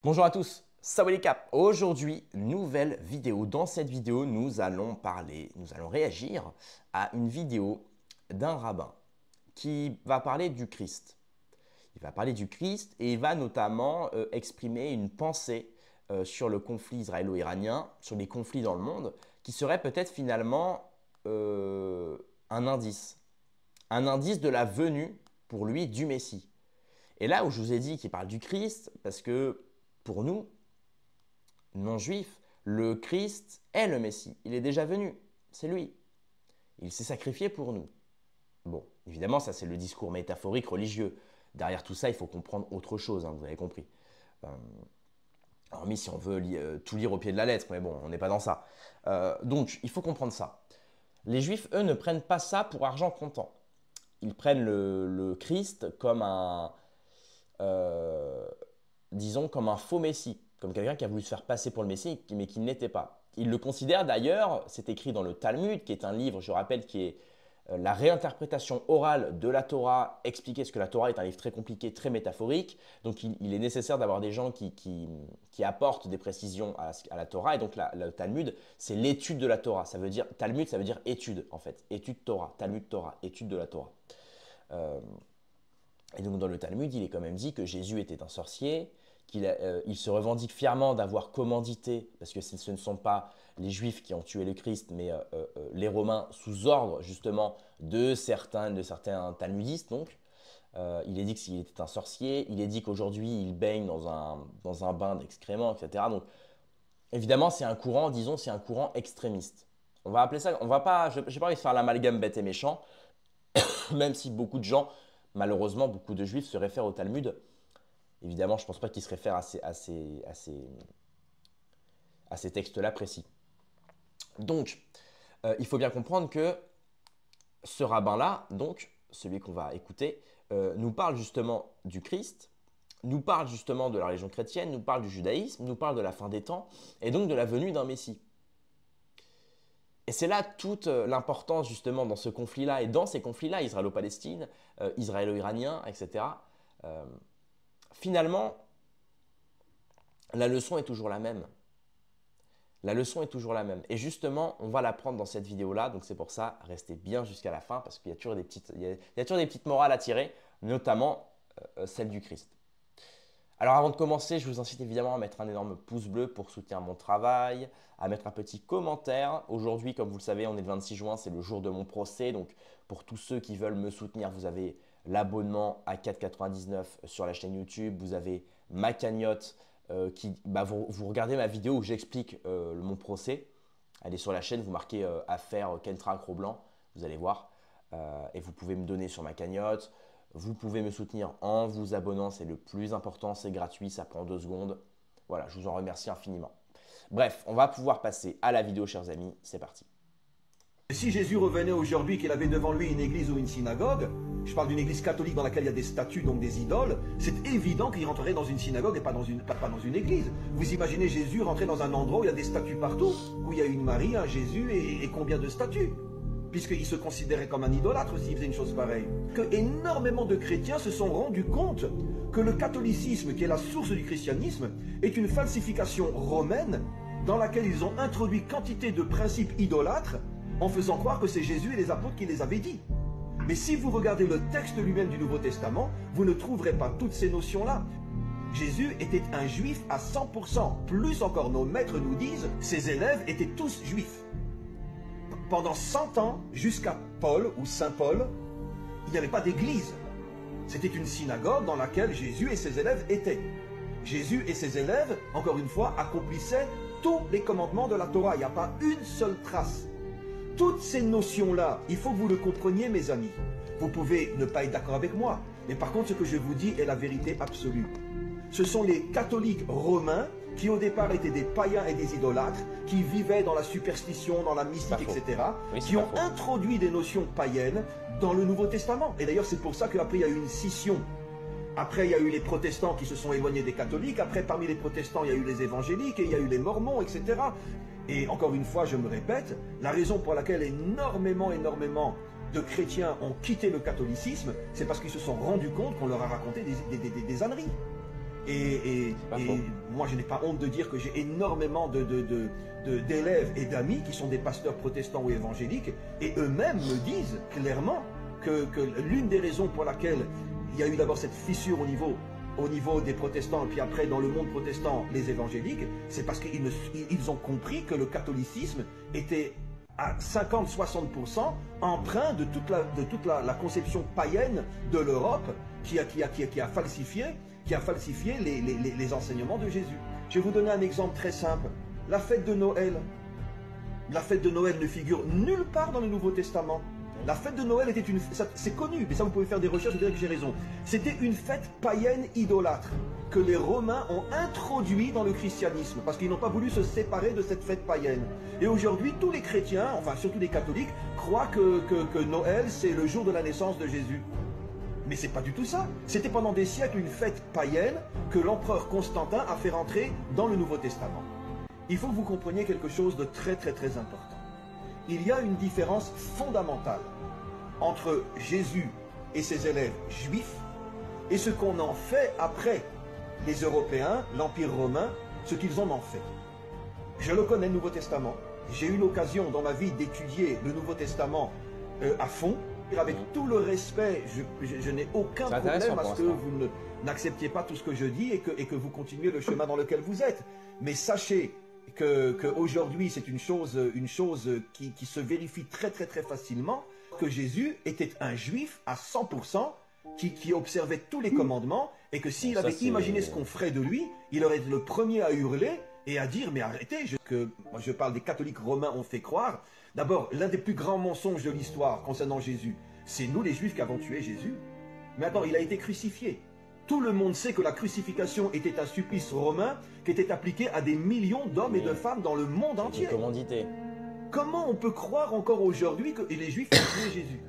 Bonjour à tous, salut les caps. Aujourd'hui, nouvelle vidéo. Dans cette vidéo, nous allons réagir à une vidéo d'un rabbin qui va parler du Christ. Il va parler du Christ et il va notamment exprimer une pensée sur le conflit israélo-iranien, sur les conflits dans le monde, qui serait peut-être finalement un indice de la venue pour lui du Messie. Et là où je vous ai dit qu'il parle du Christ, parce que pour nous, non-juifs, le Christ est le Messie. Il est déjà venu. C'est lui. Il s'est sacrifié pour nous. Bon, évidemment, ça c'est le discours métaphorique religieux. Derrière tout ça, il faut comprendre autre chose, hein, vous avez compris. Hormis si on veut tout lire au pied de la lettre, mais bon, on n'est pas dans ça. Donc, il faut comprendre ça. Les Juifs, eux, ne prennent pas ça pour argent comptant. Ils prennent le Christ comme disons, comme un faux messie, comme quelqu'un qui a voulu se faire passer pour le messie, mais qui ne l'était pas. Ils le considèrent d'ailleurs, c'est écrit dans le Talmud, qui est un livre, je rappelle, qui est la réinterprétation orale de la Torah, expliquer ce que la Torah est un livre très compliqué, très métaphorique. Donc il est nécessaire d'avoir des gens qui apportent des précisions à la Torah. Et donc le Talmud, c'est l'étude de la Torah. Ça veut dire, Talmud, ça veut dire étude, en fait. Étude Torah, Talmud Torah, étude de la Torah. Et donc dans le Talmud, il est quand même dit que Jésus était un sorcier, il se revendique fièrement d'avoir commandité, parce que ce ne sont pas les Juifs qui ont tué le Christ, mais les Romains sous ordre justement de certains talmudistes. Donc, il est dit qu'il était un sorcier, il est dit qu'aujourd'hui il baigne dans un bain d'excréments, etc. Donc évidemment c'est un courant, disons, c'est un courant extrémiste. On va appeler ça, on va pas, je n'ai pas envie de faire l'amalgame bête et méchant, même si beaucoup de gens, malheureusement, beaucoup de Juifs se réfèrent au Talmud. Évidemment, je ne pense pas qu'ils se réfèrent à ces textes-là précis. Donc, il faut bien comprendre que ce rabbin-là, donc, celui qu'on va écouter, nous parle justement du Christ, nous parle justement de la religion chrétienne, nous parle du judaïsme, nous parle de la fin des temps, et donc de la venue d'un Messie. Et c'est là toute l'importance justement dans ce conflit-là et dans ces conflits-là, israélo-palestine, israélo-iranien, etc. Finalement, la leçon est toujours la même. La leçon est toujours la même. Et justement, on va l'apprendre dans cette vidéo-là. Donc c'est pour ça, restez bien jusqu'à la fin parce qu'il y a toujours des petites morales à tirer, notamment celle du Christ. Alors avant de commencer, je vous incite évidemment à mettre un énorme pouce bleu pour soutenir mon travail, à mettre un petit commentaire. Aujourd'hui, comme vous le savez, on est le 26 juin, c'est le jour de mon procès. Donc pour tous ceux qui veulent me soutenir, vous avez l'abonnement à 4,99 € sur la chaîne YouTube. Vous avez ma cagnotte vous regardez ma vidéo où j'explique mon procès. Elle est sur la chaîne, vous marquez affaire Kentra Cro-Blanc, vous allez voir. Et vous pouvez me donner sur ma cagnotte. Vous pouvez me soutenir en vous abonnant, c'est le plus important, c'est gratuit, ça prend 2 secondes. Voilà, je vous en remercie infiniment. Bref, on va pouvoir passer à la vidéo, chers amis, c'est parti. Si Jésus revenait aujourd'hui, qu'il avait devant lui une église ou une synagogue, je parle d'une église catholique dans laquelle il y a des statues, donc des idoles, c'est évident qu'il rentrerait dans une synagogue et pas dans une église. Vous imaginez Jésus rentrer dans un endroit où il y a des statues partout, où il y a une Marie, un Jésus et combien de statues? Puisqu'il se considérait comme un idolâtre s'il faisait une chose pareille. Que énormément de chrétiens se sont rendus compte que le catholicisme, qui est la source du christianisme, est une falsification romaine dans laquelle ils ont introduit quantité de principes idolâtres en faisant croire que c'est Jésus et les apôtres qui les avaient dit. Mais si vous regardez le texte lui-même du Nouveau Testament, vous ne trouverez pas toutes ces notions-là. Jésus était un juif à 100%. Plus encore, nos maîtres nous disent, ses élèves étaient tous juifs. Pendant 100 ans, jusqu'à Paul ou Saint Paul, il n'y avait pas d'église. C'était une synagogue dans laquelle Jésus et ses élèves étaient. Jésus et ses élèves, encore une fois, accomplissaient tous les commandements de la Torah. Il n'y a pas une seule trace. Toutes ces notions-là, il faut que vous le compreniez, mes amis. Vous pouvez ne pas être d'accord avec moi, mais par contre, ce que je vous dis est la vérité absolue. Ce sont les catholiques romains qui au départ étaient des païens et des idolâtres, qui vivaient dans la superstition, dans la mystique, etc., oui, qui ont introduit des notions païennes dans le Nouveau Testament. Et d'ailleurs, c'est pour ça qu'après, il y a eu une scission. Après, il y a eu les protestants qui se sont éloignés des catholiques. Après, parmi les protestants, il y a eu les évangéliques, et il y a eu les mormons, etc. Et encore une fois, je me répète, la raison pour laquelle énormément de chrétiens ont quitté le catholicisme, c'est parce qu'ils se sont rendus compte qu'on leur a raconté des âneries. Pas Et faux. moi, je n'ai pas honte de dire que j'ai énormément d'élèves et d'amis qui sont des pasteurs protestants ou évangéliques, et eux-mêmes me disent clairement que l'une des raisons pour laquelle il y a eu d'abord cette fissure au niveau des protestants, et puis après dans le monde protestant, les évangéliques, c'est parce qu'ils ont compris que le catholicisme était à 50-60% empreint de toute la conception païenne de l'Europe qui a falsifié les enseignements de Jésus. Je vais vous donner un exemple très simple. La fête de Noël. La fête de Noël ne figure nulle part dans le Nouveau Testament. La fête de Noël était c'est connu, mais ça vous pouvez faire des recherches, vous direz que j'ai raison. C'était une fête païenne idolâtre que les Romains ont introduit dans le christianisme parce qu'ils n'ont pas voulu se séparer de cette fête païenne. Et aujourd'hui, tous les chrétiens, enfin surtout les catholiques, croient que Noël c'est le jour de la naissance de Jésus. Mais c'est pas du tout ça. C'était pendant des siècles une fête païenne que l'empereur Constantin a fait rentrer dans le Nouveau Testament. Il faut que vous compreniez quelque chose de très très très important. Il y a une différence fondamentale entre Jésus et ses élèves juifs et ce qu'on en fait après les Européens, l'Empire romain, ce qu'ils en ont fait. Je le connais, le Nouveau Testament. J'ai eu l'occasion dans ma vie d'étudier le Nouveau Testament à fond. Avec tout le respect, je n'ai aucun problème à ce que vous n'acceptiez pas tout ce que je dis et que vous continuez le chemin dans lequel vous êtes. Mais sachez qu'aujourd'hui, c'est une chose qui se vérifie très très très facilement, que Jésus était un juif à 100%, qui observait tous les commandements, et que s'il avait imaginé ce qu'on ferait de lui, il aurait été le premier à hurler et à dire « mais arrêtez !» Moi je parle des catholiques romains ont fait croire. D'abord, l'un des plus grands mensonges de l'histoire concernant Jésus, c'est nous les Juifs qui avons tué Jésus. Maintenant, il a été crucifié. Tout le monde sait que la crucifixion était un supplice romain qui était appliqué à des millions d'hommes et de femmes dans le monde entier. Commandité. Comment on peut croire encore aujourd'hui que les Juifs ont tué Jésus?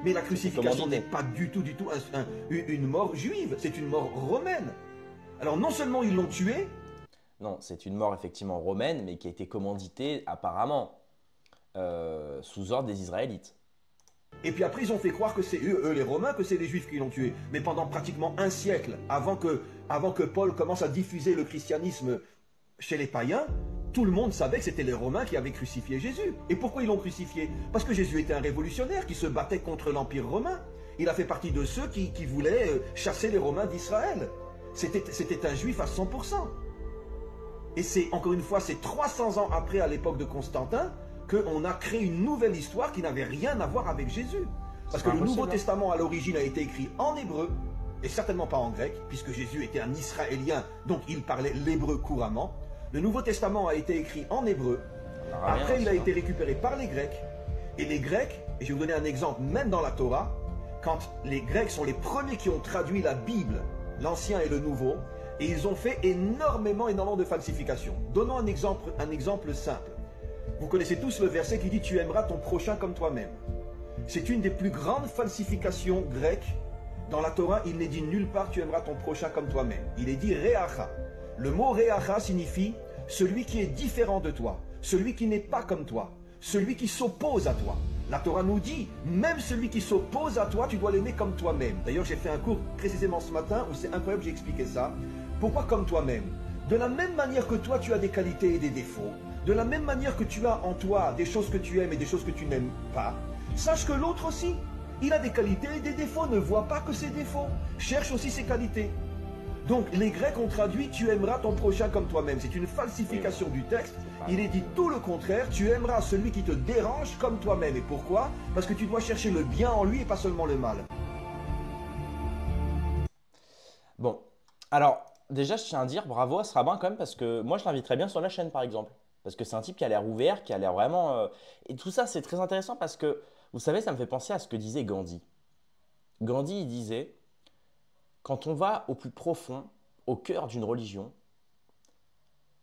Mais la crucifixion n'est pas du tout une mort juive, c'est une mort romaine. Alors non seulement ils l'ont tué, non, c'est une mort effectivement romaine, mais qui a été commanditée apparemment sous ordre des Israélites. Et puis après, ils ont fait croire que c'est eux les Romains, que c'est les Juifs qui l'ont tué. Mais pendant pratiquement un siècle, avant que Paul commence à diffuser le christianisme chez les païens, tout le monde savait que c'était les Romains qui avaient crucifié Jésus. Et pourquoi ils l'ont crucifié? Parce que Jésus était un révolutionnaire qui se battait contre l'Empire romain. Il a fait partie de ceux qui voulaient chasser les Romains d'Israël. C'était un Juif à 100%. Et encore une fois, c'est 300 ans après, à l'époque de Constantin, qu'on a créé une nouvelle histoire qui n'avait rien à voir avec Jésus. Parce que le Nouveau Testament, à l'origine, a été écrit en hébreu, et certainement pas en grec, puisque Jésus était un Israélien, donc il parlait l'hébreu couramment. Le Nouveau Testament a été écrit en hébreu. Après, il a été récupéré par les Grecs. Et les Grecs, et je vais vous donner un exemple, même dans la Torah, quand les Grecs sont les premiers qui ont traduit la Bible, l'Ancien et le Nouveau, et ils ont fait énormément de falsifications. Donnons un exemple simple. Vous connaissez tous le verset qui dit « Tu aimeras ton prochain comme toi-même ». C'est une des plus grandes falsifications grecques. Dans la Torah, il n'est dit nulle part « Tu aimeras ton prochain comme toi-même ». Il est dit « Re'acha ». Le mot « Re'acha » signifie « celui qui est différent de toi », celui qui n'est pas comme toi, celui qui s'oppose à toi. La Torah nous dit « Même celui qui s'oppose à toi, tu dois l'aimer comme toi-même ». D'ailleurs, j'ai fait un cours précisément ce matin où c'est incroyable, j'ai expliqué ça. Pourquoi comme toi-même? De la même manière que toi, tu as des qualités et des défauts, de la même manière que tu as en toi des choses que tu aimes et des choses que tu n'aimes pas, sache que l'autre aussi, il a des qualités et des défauts. Ne vois pas que ses défauts. Cherche aussi ses qualités. Donc, les Grecs ont traduit « Tu aimeras ton prochain comme toi-même ». C'est une falsification du texte. Il est dit tout le contraire. Tu aimeras celui qui te dérange comme toi-même. Et pourquoi? Parce que tu dois chercher le bien en lui et pas seulement le mal. Bon, alors, déjà, je tiens à dire bravo à ce rabbin quand même, parce que moi, je l'inviterais bien sur la chaîne, par exemple. Parce que c'est un type qui a l'air ouvert, qui a l'air vraiment… Et tout ça, c'est très intéressant parce que, vous savez, ça me fait penser à ce que disait Gandhi. Gandhi, il disait, quand on va au plus profond, au cœur d'une religion,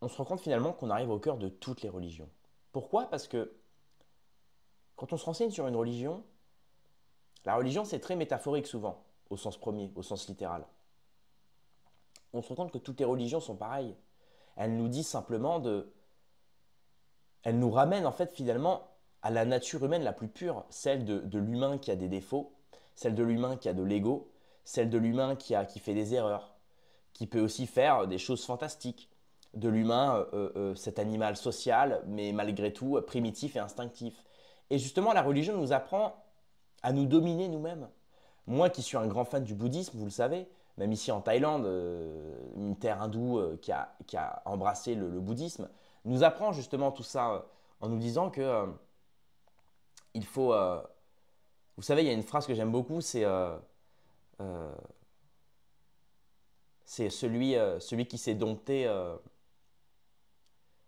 on se rend compte finalement qu'on arrive au cœur de toutes les religions. Pourquoi? Parce que quand on se renseigne sur une religion, la religion, c'est très métaphorique souvent, au sens premier, au sens littéral. On se rend compte que toutes les religions sont pareilles. Elles nous disent simplement Elles nous ramènent en fait finalement à la nature humaine la plus pure, celle de l'humain qui a des défauts, celle de l'humain qui a de l'ego, celle de l'humain qui fait des erreurs, qui peut aussi faire des choses fantastiques. De l'humain, cet animal social, mais malgré tout primitif et instinctif. Et justement, la religion nous apprend à nous dominer nous-mêmes. Moi qui suis un grand fan du bouddhisme, vous le savez, même ici en Thaïlande, une terre hindoue qui a embrassé le bouddhisme, nous apprend justement tout ça en nous disant que il faut... vous savez, il y a une phrase que j'aime beaucoup, euh, c'est celui qui s'est dompté...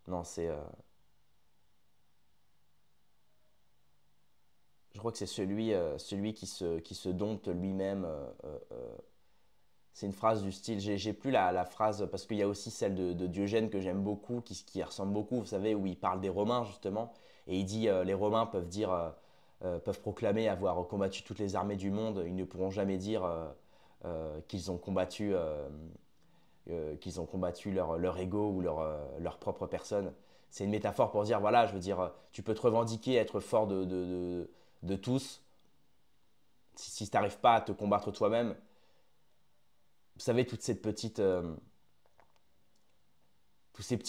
non, c'est... je crois que c'est celui qui se dompte lui-même. C'est une phrase du style, j'ai plus la phrase, parce qu'il y a aussi celle de Diogène que j'aime beaucoup, qui ressemble beaucoup, vous savez, où il parle des Romains justement, et il dit les Romains peuvent dire, peuvent proclamer avoir combattu toutes les armées du monde, ils ne pourront jamais dire qu'ils ont combattu leur ego ou leur propre personne. C'est une métaphore pour dire, voilà, je veux dire, tu peux te revendiquer, être fort de tous, si tu n'arrives pas à te combattre toi-même. Vous savez, tous ces petits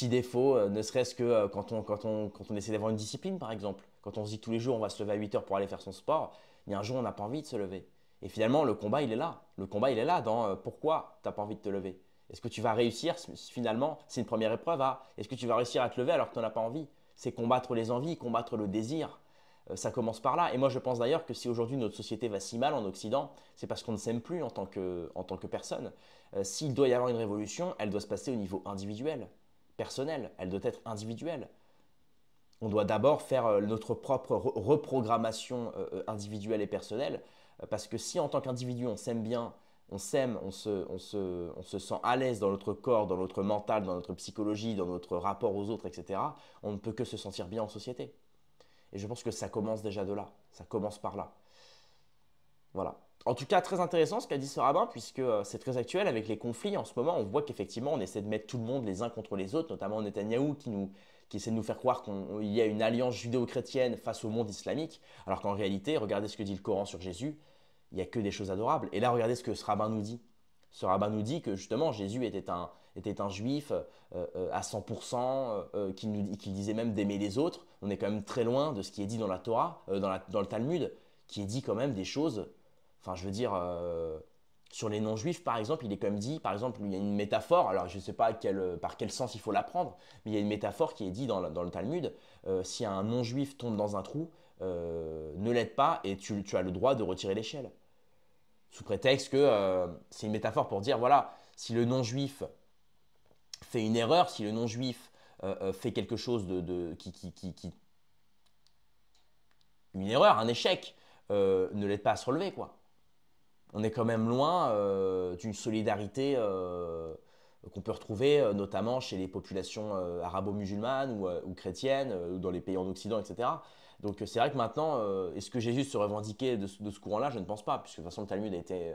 défauts, ne serait-ce que quand on essaie d'avoir une discipline, par exemple. Quand on se dit tous les jours, on va se lever à 8 heures pour aller faire son sport, il y a un jour, on n'a pas envie de se lever. Et finalement, le combat, il est là. Le combat, il est là dans pourquoi tu n'as pas envie de te lever. Est-ce que tu vas réussir finalement? C'est une première épreuve. Est-ce que tu vas réussir à te lever alors que tu n'en as pas envie? C'est combattre les envies, combattre le désir. Ça commence par là. Et moi, je pense d'ailleurs que si aujourd'hui notre société va si mal en Occident, c'est parce qu'on ne s'aime plus en tant que personne. S'il doit y avoir une révolution, elle doit se passer au niveau individuel, personnel. Elle doit être individuelle. On doit d'abord faire notre propre reprogrammation individuelle et personnelle. Parce que si en tant qu'individu, on s'aime bien, on s'aime, on se sent à l'aise dans notre corps, dans notre mental, dans notre psychologie, dans notre rapport aux autres, etc., on ne peut que se sentir bien en société. Et je pense que ça commence déjà de là. Ça commence par là. Voilà. En tout cas, très intéressant ce qu'a dit ce rabbin, puisque c'est très actuel avec les conflits. En ce moment, on voit qu'effectivement, on essaie de mettre tout le monde les uns contre les autres, notamment Netanyahou qui essaie de nous faire croire qu'il y a une alliance judéo-chrétienne face au monde islamique, alors qu'en réalité, regardez ce que dit le Coran sur Jésus, il n'y a que des choses adorables. Et là, regardez ce que ce rabbin nous dit. Ce rabbin nous dit que justement, Jésus était un juif à 100%, qu'il disait même d'aimer les autres. On est quand même très loin de ce qui est dit dans la Torah, dans le Talmud, qui est dit quand même des choses, enfin je veux dire, sur les non-juifs par exemple, il est quand même dit, par exemple, il y a une métaphore, alors je ne sais pas par quel sens il faut la prendre, mais il y a une métaphore qui est dit dans le Talmud, si un non-juif tombe dans un trou, ne l'aide pas et tu as le droit de retirer l'échelle. Sous prétexte que c'est une métaphore pour dire, voilà, si le non-juif fait une erreur, si le non-juif fait quelque chose une erreur, un échec, ne l'aide pas à se relever, quoi. On est quand même loin d'une solidarité qu'on peut retrouver notamment chez les populations arabo-musulmanes ou chrétiennes, ou dans les pays en Occident, etc. Donc c'est vrai que maintenant, est-ce que Jésus se revendiquait de ce courant-là? Je ne pense pas, puisque de toute façon le Talmud a été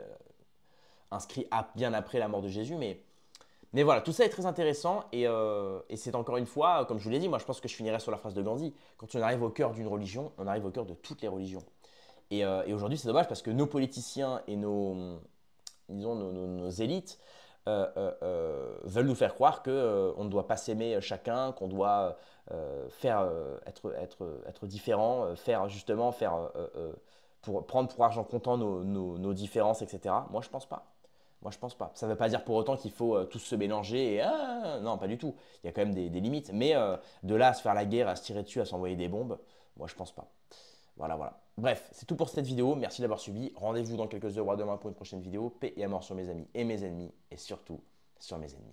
inscrit bien après la mort de Jésus, mais voilà, tout ça est très intéressant et c'est encore une fois, comme je vous l'ai dit, moi je pense que je finirai sur la phrase de Gandhi. Quand on arrive au cœur d'une religion, on arrive au cœur de toutes les religions. Et aujourd'hui, c'est dommage parce que nos politiciens et disons, nos élites veulent nous faire croire qu'on ne doit pas s'aimer chacun, qu'on doit être différent, pour prendre pour argent comptant nos différences, etc. Moi, je pense pas. Moi, je pense pas. Ça ne veut pas dire pour autant qu'il faut tous se mélanger et non, pas du tout. Il y a quand même des limites. Mais de là à se faire la guerre, à se tirer dessus, à s'envoyer des bombes, moi, je pense pas. Voilà, voilà. Bref, c'est tout pour cette vidéo. Merci d'avoir suivi. Rendez-vous dans quelques heures ou à demain pour une prochaine vidéo. Paix et à mort sur mes amis et mes ennemis. Et surtout, sur mes ennemis.